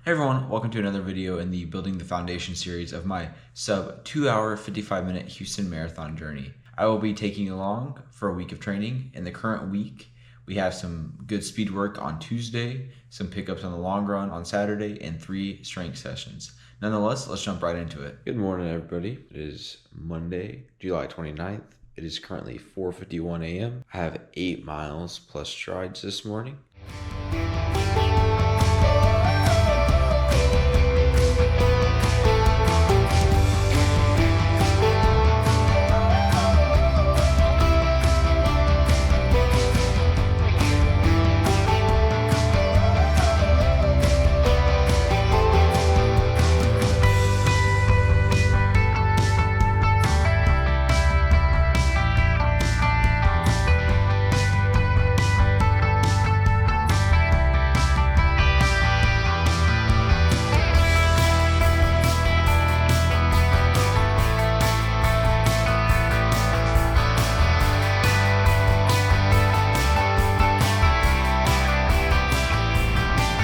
Hey everyone, welcome to another video in the Building the Foundation series of my sub 2-hour 55-minute Houston Marathon journey. I will be taking you along for a week of training. In the current week, we have some good speed work on Tuesday, some pickups on the long run on Saturday, and 3 strength sessions. Nonetheless, let's jump right into it. Good morning, everybody. It is Monday, July 29th. It is currently 4:51 a.m. I have 8 miles plus strides this morning.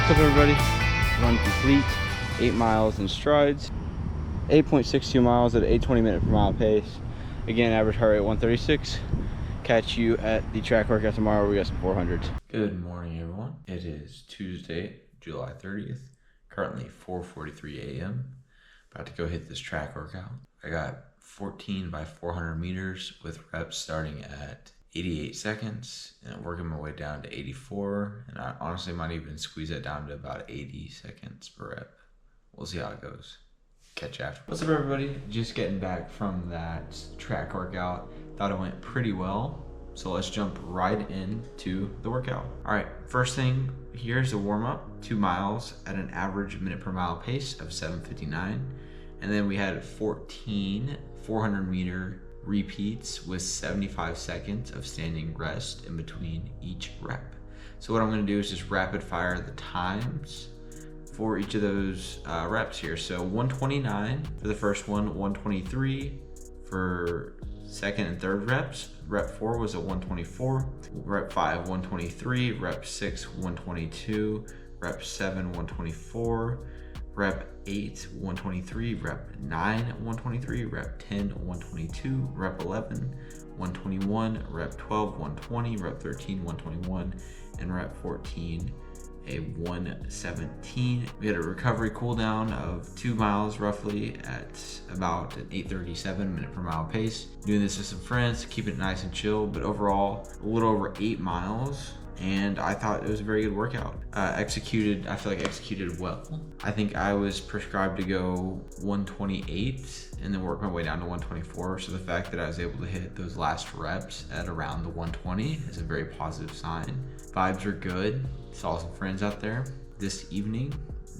What's up, everybody? Run complete, 8 miles in strides, 8.62 miles at an 8:20 minute per mile pace. Again, average heart rate 136. Catch you at the track workout tomorrow. We got some 400s. Good morning, everyone. It is Tuesday, July 30th. Currently 4:43 a.m. About to go hit this track workout. I got 14 by 400 meters with reps starting at 88 seconds and working my way down to 84, and I honestly might even squeeze that down to about 80 seconds per rep. We'll see how it goes. Catch you after. What's up, everybody? Just getting back from that track workout. Thought it went pretty well, so let's jump right into the workout. All right, first thing, here's a warm-up, 2 miles at an average minute per mile pace of 7:59, and then we had 14 400-meter repeats with 75 seconds of standing rest in between each rep. So what I'm going to do is just rapid fire the times for each of those reps here. So 129 for the first one, 123 for second and third reps. Rep 4 was at 124, rep 5 123, rep 6 122, rep 7 124, rep 8 123, rep 9 123, rep 10 122, rep 11 121, rep 12 120, rep 13 121, and rep 14 a 117. We had a recovery cooldown of 2 miles roughly at about an 8:37 minute per mile pace. Doing this with some friends to keep it nice and chill, but overall a little over 8 miles. And I thought it was a very good workout. I feel like executed well. I think I was prescribed to go 128 and then work my way down to 124. So the fact that I was able to hit those last reps at around the 120 is a very positive sign. Vibes are good. Saw some friends out there. This evening,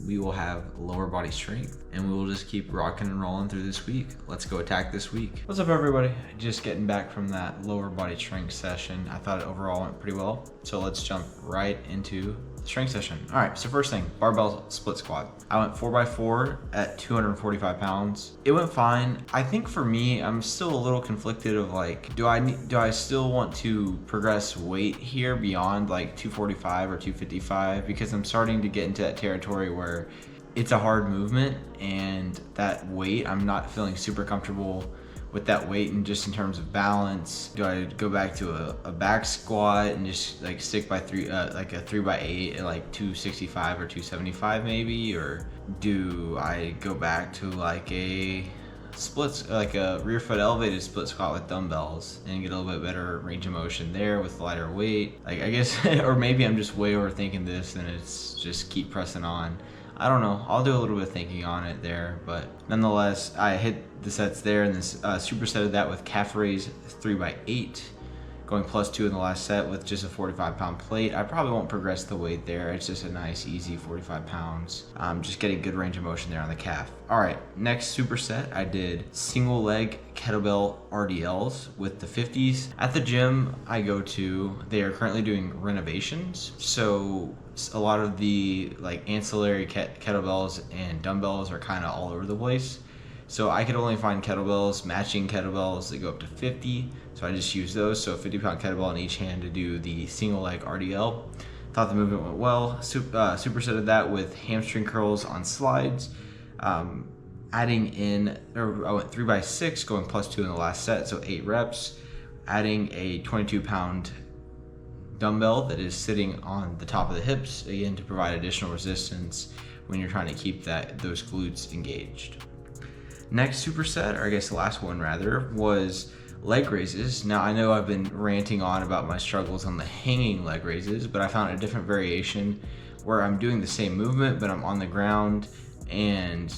we will have lower body strength, and we will just keep rocking and rolling through this week. Let's go attack this week. What's up, everybody? Just getting back from that lower body strength session. I thought it overall went pretty well. So let's jump right into the strength session. All right, so first thing, barbell split squat. I went 4x4 at 245 pounds. It went fine. I think for me, I'm still a little conflicted of like, do I still want to progress weight here beyond like 245 or 255? Because I'm starting to get into that territory where it's a hard movement, and that weight, I'm not feeling super comfortable with that weight, and just in terms of balance, do I go back to a back squat and just like stick by like a 3x8 at like 265 or 275 maybe, or do I go back to like a splits, like a rear foot elevated split squat with dumbbells and get a little bit better range of motion there with lighter weight? Like, I guess, or maybe I'm just way overthinking this and it's just keep pressing on. I don't know. I'll do a little bit of thinking on it there, but nonetheless, I hit the sets there, and this supersetted that with calf raise 3x8, going +2 in the last set with just a 45-pound plate. I probably won't progress the weight there. It's just a nice, easy 45 pounds. Just getting good range of motion there on the calf. All right, next superset, I did single leg kettlebell RDLs with the 50s. At the gym I go to, they are currently doing renovations, so a lot of the like ancillary kettlebells and dumbbells are kind of all over the place. So I could only find kettlebells, matching kettlebells that go up to 50. So I just use those. So a 50-pound kettlebell in each hand to do the single leg RDL. Thought the movement went well. Supersetted that with hamstring curls on slides. Adding in, I went 3x6, going +2 in the last set, so 8 reps. Adding a 22-pound dumbbell that is sitting on the top of the hips, again to provide additional resistance when you're trying to keep those glutes engaged. Next superset, or I guess the last one rather, was leg raises. Now I know I've been ranting on about my struggles on the hanging leg raises, but I found a different variation where I'm doing the same movement but I'm on the ground, and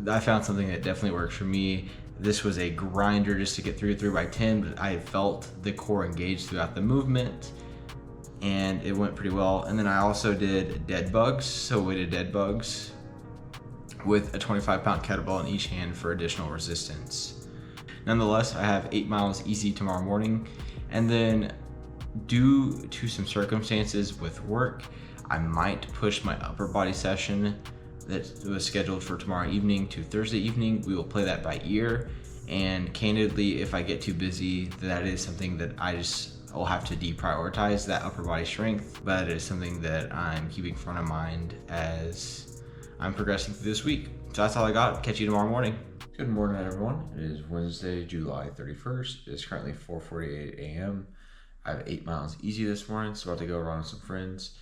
I found something that definitely works for me. This was a grinder just to get through 3x10, but I felt the core engaged throughout the movement and it went pretty well. And then I also did dead bugs, so weighted dead bugs with a 25-pound kettlebell in each hand for additional resistance. Nonetheless, I have 8 miles easy tomorrow morning, and then due to some circumstances with work, I might push my upper body session that was scheduled for tomorrow evening to Thursday evening. We will play that by ear, and candidly, if I get too busy, that is something that I'll have to deprioritize, that upper body strength, but it is something that I'm keeping front of mind as I'm progressing through this week. So that's all I got. Catch you tomorrow morning. Good morning, everyone. It is Wednesday, July 31st. It is currently 4:48 a.m. I have 8 miles easy this morning, so about to go run with some friends.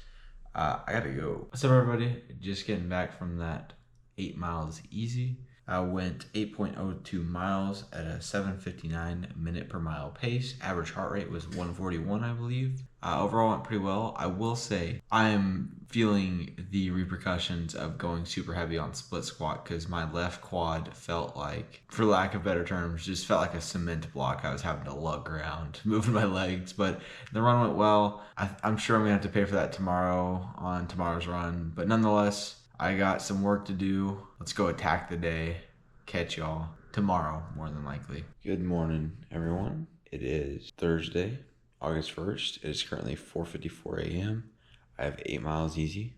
I gotta go. What's up, everybody? Just getting back from that 8 miles easy. I went 8.02 miles at a 7:59 minute per mile pace. Average heart rate was 141, I believe. Overall went pretty well. I will say I'm feeling the repercussions of going super heavy on split squat because my left quad felt like, for lack of better terms, just felt like a cement block. I was having to lug around, moving my legs, but the run went well. I'm sure I'm gonna have to pay for that tomorrow on tomorrow's run, but nonetheless, I got some work to do. Let's go attack the day. Catch y'all tomorrow, more than likely. Good morning, everyone. It is Thursday, August 1st. It is currently 4:54 a.m. I have 8 miles easy.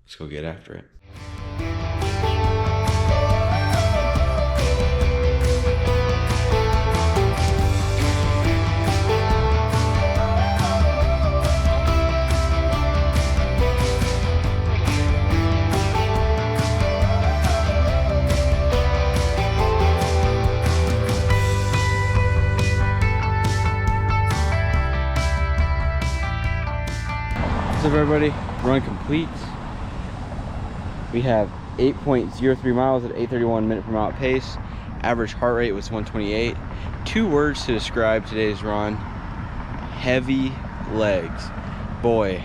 Let's go get after it. What's up, everybody? Run complete. We have 8.03 miles at 8:31 minute per mile pace. Average heart rate was 128. 2 words to describe today's run: heavy legs. Boy,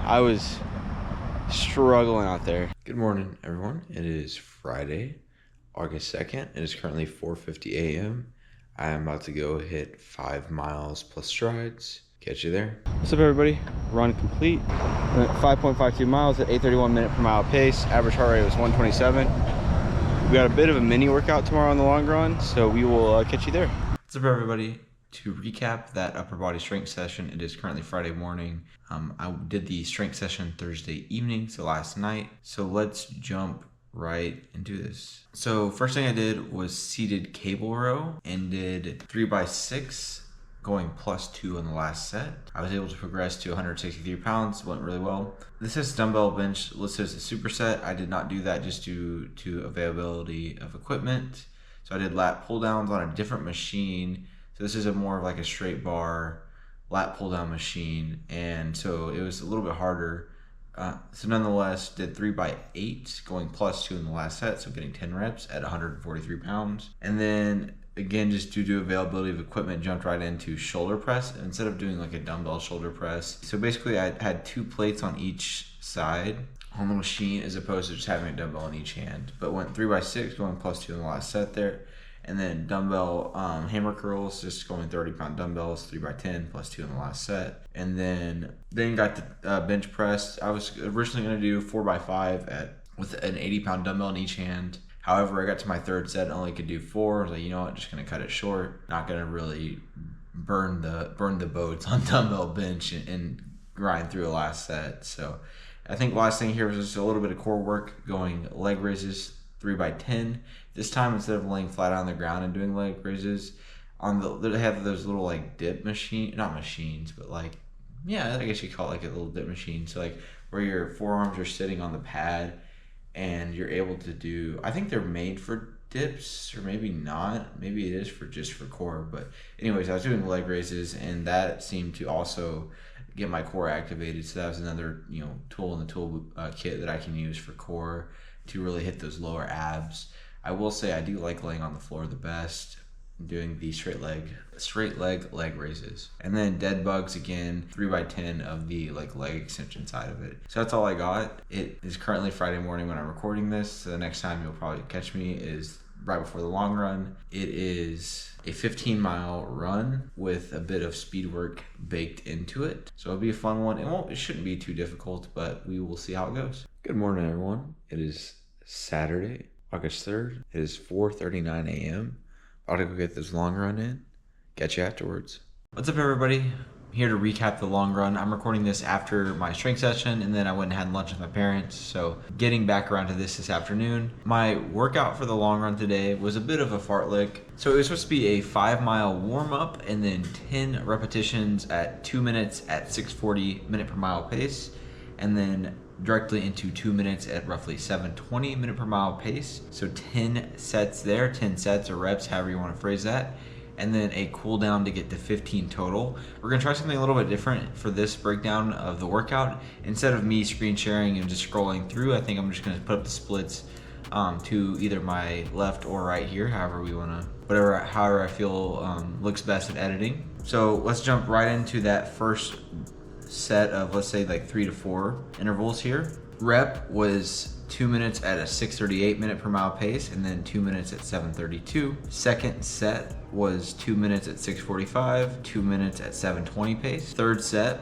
I was struggling out there. Good morning, everyone. It is Friday, August 2nd. It is currently 4:50 a.m. I am about to go hit 5 miles plus strides. Catch you there. What's up, everybody? Run complete. 5.52 miles at 8:31 minute per mile pace. Average heart rate was 127. We got a bit of a mini workout tomorrow on the long run, so we will catch you there. What's up, everybody? To recap that upper body strength session, it is currently Friday morning. I did the strength session Thursday evening, so last night. So let's jump right into this. So first thing I did was seated cable row and did 3x6. Going +2 in the last set. I was able to progress to 163 pounds, went really well. This is dumbbell bench listed as a superset. I did not do that just due to availability of equipment. So I did lat pull downs on a different machine. So this is a more of like a straight bar lat pull down machine. And so it was a little bit harder. So nonetheless, did 3x8 going +2 in the last set. So getting 10 reps at 143 pounds. And then again, just due to availability of equipment, jumped right into shoulder press instead of doing like a dumbbell shoulder press. So basically I had 2 plates on each side on the machine as opposed to just having a dumbbell in each hand, but went 3x6 going +2 in the last set there. And then dumbbell hammer curls, just going 30-pound dumbbells, 3x10 +2 in the last set. And then got the bench press. I was originally going to do 4x5 with an 80-pound dumbbell in each hand. However, I got to my 3rd set, only could do 4. I was like, you know what, just gonna cut it short. Not gonna really burn the boats on dumbbell bench and grind through a last set. So I think last thing here was just a little bit of core work, going leg raises 3x10. This time, instead of laying flat on the ground and doing leg raises, they have those little like dip not machines, but like yeah, I guess you call it like a little dip machine. So like where your forearms are sitting on the pad and you're able to do, I think they're made for dips, or maybe not. Maybe it is for just for core. But anyways, I was doing leg raises, and that seemed to also get my core activated. So that was another tool in the tool kit that I can use for core to really hit those lower abs. I will say I do like laying on the floor the best, doing the straight leg leg raises, and then dead bugs again, 3x10 of the leg extension side of it. So that's all I got. It is currently Friday morning when I'm recording this, so the next time you'll probably catch me is right before the long run. It is a 15-mile run with a bit of speed work baked into it, so it'll be a fun one. It shouldn't be too difficult, but we will see how it goes. Good morning, everyone. It is Saturday, August 3rd. It is 4:39 a.m. I'll go get this long run in. Catch you afterwards. What's up, everybody? I'm here to recap the long run. I'm recording this after my strength session, and then I went and had lunch with my parents. So getting back around to this afternoon. My workout for the long run today was a bit of a fartlek. So it was supposed to be a 5-mile warm up and then 10 repetitions at 2 minutes at 640 minute per mile pace, and then directly into 2 minutes at roughly 720 minute per mile pace. So 10 sets there, 10 sets or reps, however you want to phrase that. And then a cool down to get to 15 total. We're gonna try something a little bit different for this breakdown of the workout. Instead of me screen sharing and just scrolling through, I think I'm just gonna put up the splits to either my left or right here, however I feel looks best at editing. So let's jump right into that first set of, let's say, 3 to 4 intervals here. Rep was 2 minutes at a 638 minute per mile pace, and then 2 minutes at 732. Second set was 2 minutes at 645, 2 minutes at 720 pace. Third set,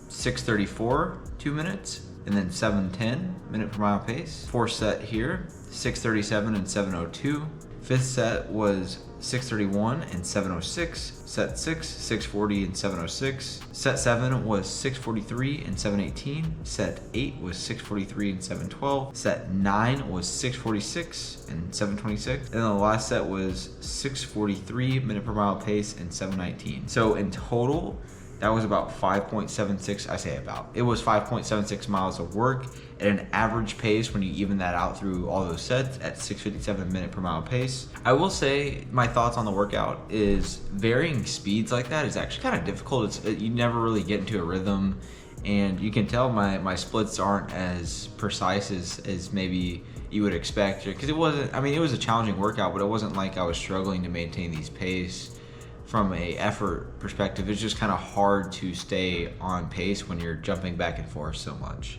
634, 2 minutes, and then 710 minute per mile pace. Fourth set here, 637 and 702. Fifth set was 631 and 706. Set 6, 640 and 706. Set 7 was 643 and 718. Set 8 was 643 and 712. Set 9 was 646 and 726. And then the last set was 643 minute per mile pace and 719. So in total, that was about 5.76, I say about. It was 5.76 miles of work at an average pace when you even that out through all those sets at 657 minute per mile pace. I will say my thoughts on the workout is varying speeds like that is actually kind of difficult. You never really get into a rhythm, and you can tell my splits aren't as precise as maybe you would expect, because it was a challenging workout, but it wasn't like I was struggling to maintain these pace. From a effort perspective, it's just kind of hard to stay on pace when you're jumping back and forth so much.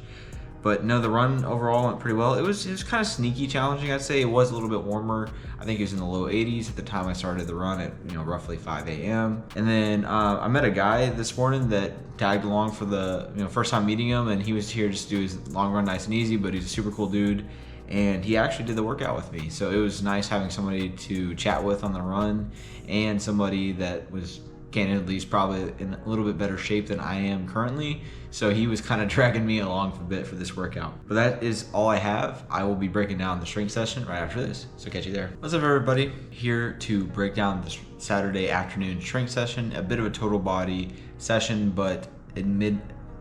But no, the run overall went pretty well. It was kind of sneaky challenging, I'd say. It was a little bit warmer. I think it was in the low 80s at the time I started the run at roughly 5 a.m. And then I met a guy this morning that tagged along for the first time meeting him, and he was here just to do his long run nice and easy, but he's a super cool dude. And he actually did the workout with me. So it was nice having somebody to chat with on the run, and somebody that was candidly probably in a little bit better shape than I am currently. So he was kind of dragging me along for a bit for this workout. But that is all I have. I will be breaking down the strength session right after this. So catch you there. What's up, everybody? Here to break down the Saturday afternoon strength session. A bit of a total body session, but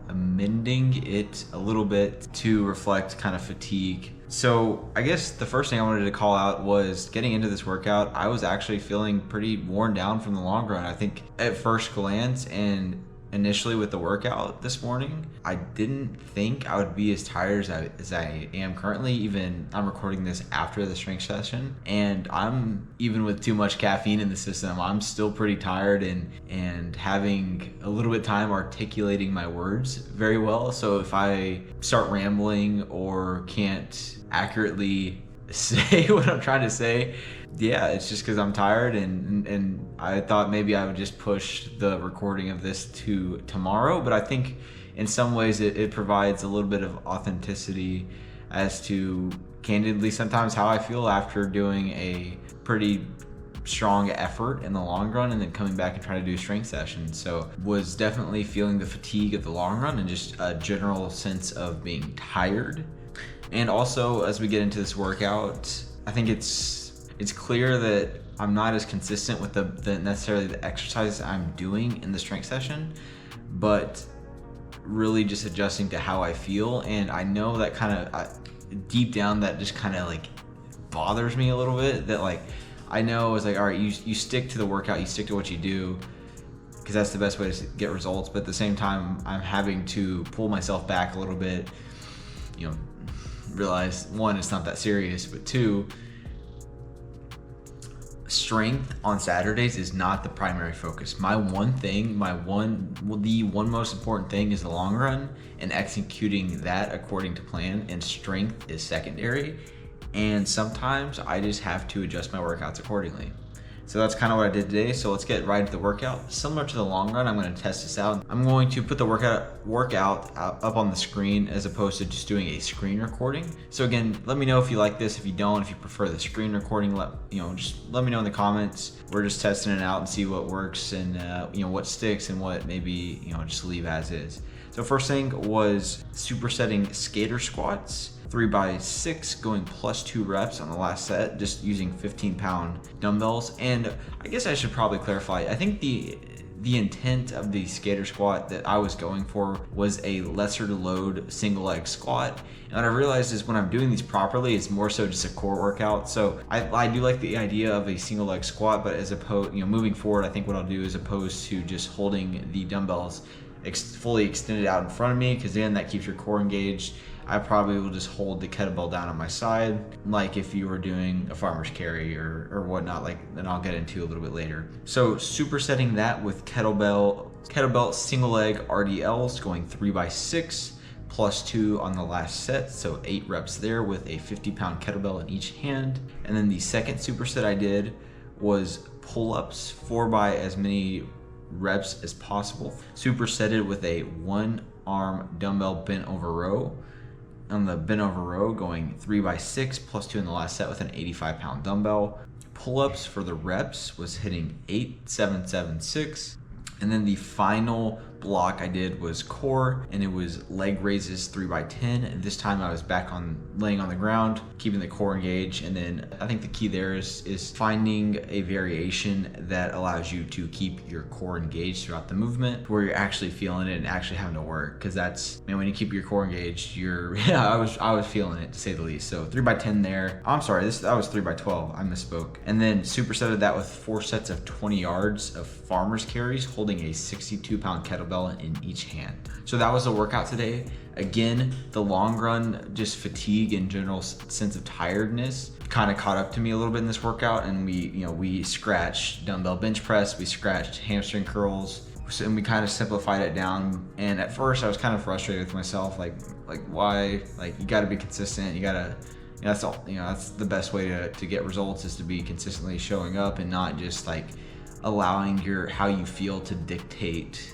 amending it a little bit to reflect kind of fatigue. So I guess the first thing I wanted to call out was getting into this workout, I was actually feeling pretty worn down from the long run. I think at first glance and initially with the workout this morning, I didn't think I would be as tired as I am currently. Even I'm recording this after the strength session, and I'm, even with too much caffeine in the system, I'm still pretty tired and having a little bit of time articulating my words very well. So if I start rambling or can't accurately say what I'm trying to say, yeah, it's just because I'm tired, and I thought maybe I would just push the recording of this to tomorrow. But I think in some ways it provides a little bit of authenticity as to, candidly, sometimes how I feel after doing a pretty strong effort in the long run and then coming back and trying to do a strength session. So was definitely feeling the fatigue of the long run and just a general sense of being tired. And also, as we get into this workout, I think it's clear that I'm not as consistent with the necessarily the exercises I'm doing in the strength session, but really just adjusting to how I feel. And I know that kind of deep down that just kind of like bothers me a little bit, that like I know it's like, all right, you stick to the workout, you stick to what you do, because that's the best way to get results. But at the same time, I'm having to pull myself back a little bit, you know, realize one, it's not that serious, but two, strength on Saturdays is not the primary focus. The one most important thing is the long run and executing that according to plan, and strength is secondary. And sometimes I just have to adjust my workouts accordingly. So that's kind of what I did today. So let's get right into the workout. Similar to the long run, I'm going to test this out. I'm going to put the workout up on the screen as opposed to just doing a screen recording. So again, let me know if you like this. If you don't, if you prefer the screen recording, just let me know in the comments. We're just testing it out and see what works and what sticks and what maybe just leave as is. So first thing was supersetting skater squats. 3x6, going +2 reps on the last set, just using 15-pound dumbbells. And I guess I should probably clarify, I think the intent of the skater squat that I was going for was a lesser load single leg squat. And what I realized is when I'm doing these properly, it's more so just a core workout. So I do like the idea of a single leg squat, but as opposed, moving forward, I think what I'll do is opposed to just holding the dumbbells fully extended out in front of me, because then that keeps your core engaged. I probably will just hold the kettlebell down on my side, like if you were doing a farmer's carry or whatnot, like that I'll get into a little bit later. So supersetting that with kettlebell single leg RDLs, going 3x6 +2 on the last set, so 8 reps there with a 50-pound kettlebell in each hand. And then the second superset I did was pull-ups, 4 by as many reps as possible, supersetted with a 1-arm dumbbell bent over row. On the bent over row, going 3x6 +2 in the last set with an 85-pound dumbbell. Pull-ups for the reps was hitting 8, 7, 7, 6. And then the final block I did was core, and it was leg raises 3x10. And this time I was back on laying on the ground, keeping the core engaged. And then I think the key there is finding a variation that allows you to keep your core engaged throughout the movement, where you're actually feeling it and actually having to work. Because that's, when you keep your core engaged, I was feeling it, to say the least. So 3x10 there. I'm sorry, that was 3x12. I misspoke. And then supersetted that with 4 sets of 20 yards of farmer's carries, holding a 62-pound kettlebell in each hand. So that was the workout today. Again, the long run, just fatigue and general sense of tiredness kind of caught up to me a little bit in this workout, and we scratched dumbbell bench press, we scratched hamstring curls, and we kind of simplified it down. And at first I was kind of frustrated with myself, like why, like, you got to be consistent, you got to, that's all, that's the best way to get results, is to be consistently showing up and not just like allowing how you feel to dictate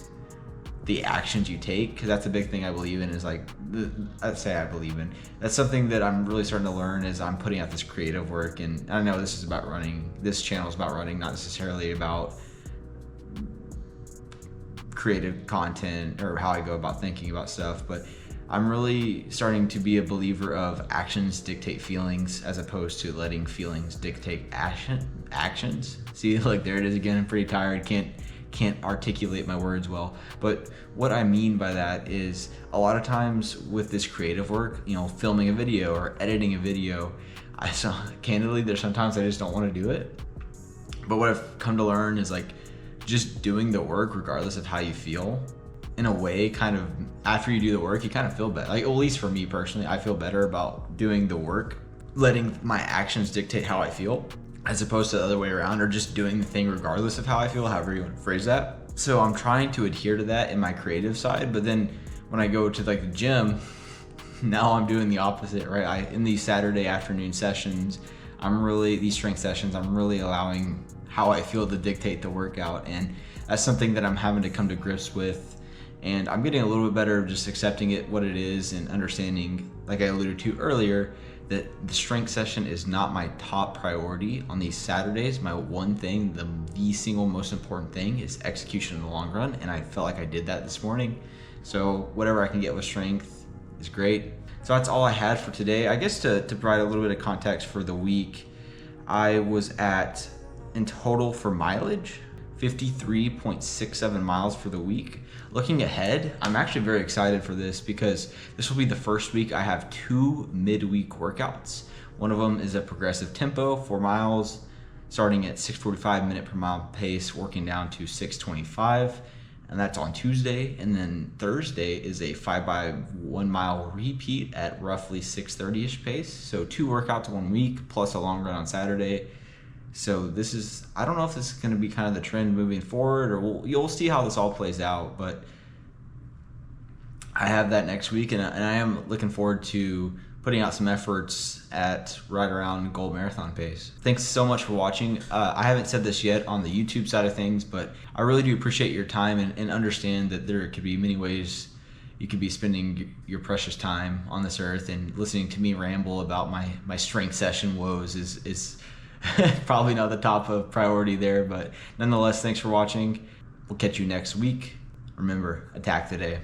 the actions you take. Because that's a big thing I believe in, is like, that's something that I'm really starting to learn as I'm putting out this creative work. And I know this channel is about running, not necessarily about creative content or how I go about thinking about stuff, but I'm really starting to be a believer of actions dictate feelings, as opposed to letting feelings dictate actions. See, like, there it is again. I'm pretty tired, can't articulate my words well. But what I mean by that is, a lot of times with this creative work, filming a video or editing a video, candidly, there's sometimes I just don't want to do it. But what I've come to learn is, like, just doing the work regardless of how you feel, in a way, kind of after you do the work, you kind of feel better. Like, at least for me personally, I feel better about doing the work, letting my actions dictate how I feel, as opposed to the other way around, or just doing the thing regardless of how I feel, however you want to phrase that. So I'm trying to adhere to that in my creative side, but then when I go to like the gym, now I'm doing the opposite, right? In these Saturday afternoon sessions, these strength sessions, I'm really allowing how I feel to dictate the workout. And that's something that I'm having to come to grips with. And I'm getting a little bit better at just accepting it what it is, and understanding, like I alluded to earlier, that the strength session is not my top priority on these Saturdays. My one thing, the single most important thing, is execution in the long run. And I felt like I did that this morning. So whatever I can get with strength is great. So that's all I had for today. I guess to provide a little bit of context for the week, I was in total for mileage, 53.67 miles for the week. Looking ahead, I'm actually very excited for this because this will be the first week I have 2 midweek workouts. One of them is a progressive tempo, 4 miles, starting at 6:45 minute per mile pace, working down to 6:25, and that's on Tuesday. And then Thursday is a 5 by 1 mile repeat at roughly 6:30ish pace. So 2 workouts 1 week plus a long run on Saturday. So this is, I don't know if this is going to be kind of the trend moving forward, or you'll see how this all plays out, but I have that next week, and I am looking forward to putting out some efforts at right around goal marathon pace. Thanks so much for watching. I haven't said this yet on the YouTube side of things, but I really do appreciate your time and understand that there could be many ways you could be spending your precious time on this earth, and listening to me ramble about my strength session woes is probably not the top of priority there, but nonetheless, thanks for watching. We'll catch you next week. Remember, attack today.